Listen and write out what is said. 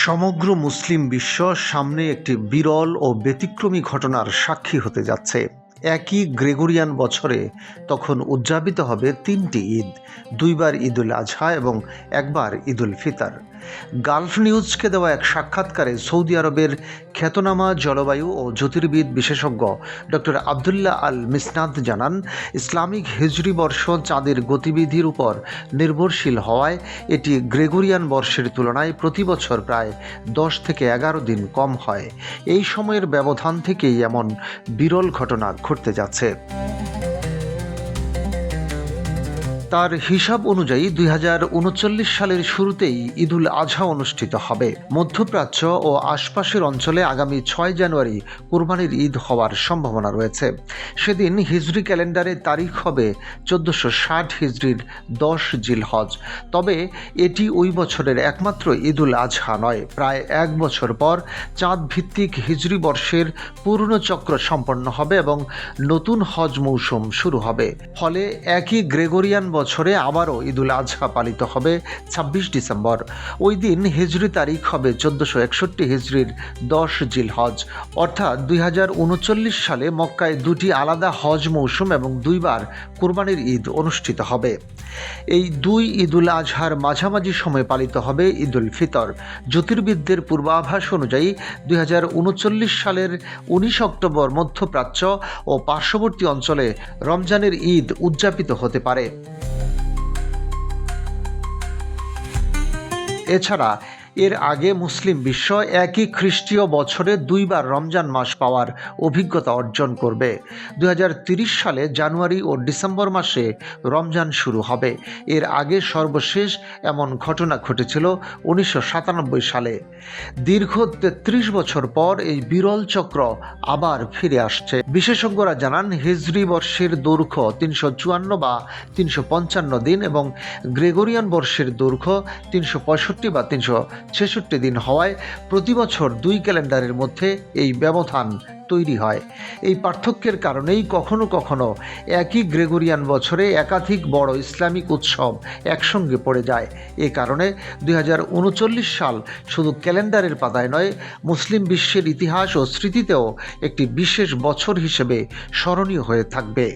সমগ্র মুসলিম বিশ্ব সামনে একটি বিরল ও ব্যতিক্রমী ঘটনার সাক্ষী হতে যাচ্ছে। একই গ্রেগরিয়ান বছরে তখন উদযাপিত হবে তিনটি ঈদ, দুইবার ঈদুল আজহা এবং একবার ঈদুল ফিতর। গালফ নিউজকে দেওয়া এক সাক্ষাৎকারে সৌদি আরবের খ্যাতনামা জলবায়ু ও জ্যোতির্বিদ বিশেষজ্ঞ ডক্টর আবদুল্লাহ আল মিসনাদ জানান, ইসলামিক হিজরি বর্ষ চাঁদের গতিবিধির উপর নির্ভরশীল হওয়ায় এটি গ্রেগরিয়ান বর্ষের তুলনায় প্রতি বছর প্রায় 10 থেকে 11 দিন কম হয়। এই সময়ের ব্যবধান থেকেই এমন বিরল ঘটনা ঘটতে যাচ্ছে। তার হিসাব অনুযায়ী 2039 সালের শুরুতেই ঈদুল আজহা অনুষ্ঠিত হবে। মধ্যপ্রাচ্য ও আশপাশের অঞ্চলে আগামী 6 জানুয়ারি কুরবানির ঈদ হওয়ার সম্ভাবনা রয়েছে। সেদিন হিজরি ক্যালেন্ডারে তারিখ হবে 1460 হিজরির 10 জিলহজ। তবে এটি ওই বছরের একমাত্র ঈদুল আজহা নয়। প্রায় 1 বছর পর চাঁদ ভিত্তিক হিজরি বর্ষের পূর্ণচক্র সম্পন্ন হবে এবং নতুন হজ মৌসুম শুরু হবে। ফলে একই গ্রেগরিয়ান বছরে আবারও ঈদুল আজহা পালিত হবে 26 ডিসেম্বর। ওই দিন হিজরি তারিখ হবে 1461 হিজরির 10 জিলহজ। অর্থাৎ 2039 সালে মক্কায় দুটি আলাদা হজ মৌসুম এবং দুইবার কুরবানির ঈদ অনুষ্ঠিত হবে। এই দুই ঈদুল আজহার মাঝামাঝি সময়ে পালিত হবে ঈদুল ফিতর। জ্যোতির্বিদদের পূর্বাভাস অনুযায়ী 2039 সালের 19 অক্টোবর মধ্যপ্রাচ্য ও পার্শ্ববর্তী অঞ্চলে রমজানের ঈদ উদযাপিত হতে পারে। এছাড়া এর আগে মুসলিম বিশ্ব একই খ্রিস্টীয় বছরে দুইবার রমজান মাস পাওয়ার অভিজ্ঞতা অর্জন করবে। 2030 সালে জানুয়ারি ও ডিসেম্বর মাসে রমজান শুরু হবে। এর আগে সর্বশেষ এমন ঘটনা ঘটেছিল 1997 সালে। দীর্ঘ 33 বছর পর এই বিরল চক্র আবার ফিরে আসছে। বিশেষজ্ঞরা জানান, হিজরি বর্ষের দৈর্ঘ্য 354 বা 355 দিন এবং গ্রেগরিয়ান বর্ষের দৈর্ঘ্য 365 বা 366 দিন হওয়ায় প্রতি বছর দুই ক্যালেন্ডারের মধ্যে এই ব্যবধান তৈরি হয়। এই পার্থক্যের কারণেই কখনো কখনো একই গ্রেগরিয়ান বছরে একাধিক বড় ইসলামিক উৎসব একসঙ্গে পড়ে যায়। এ কারণে 2039 সাল শুধু ক্যালেন্ডারের পাতায় নয়, মুসলিম বিশ্বের ইতিহাস ও স্মৃতিতেও একটি বিশেষ বছর হিসেবে স্মরণীয় হয়ে থাকবে।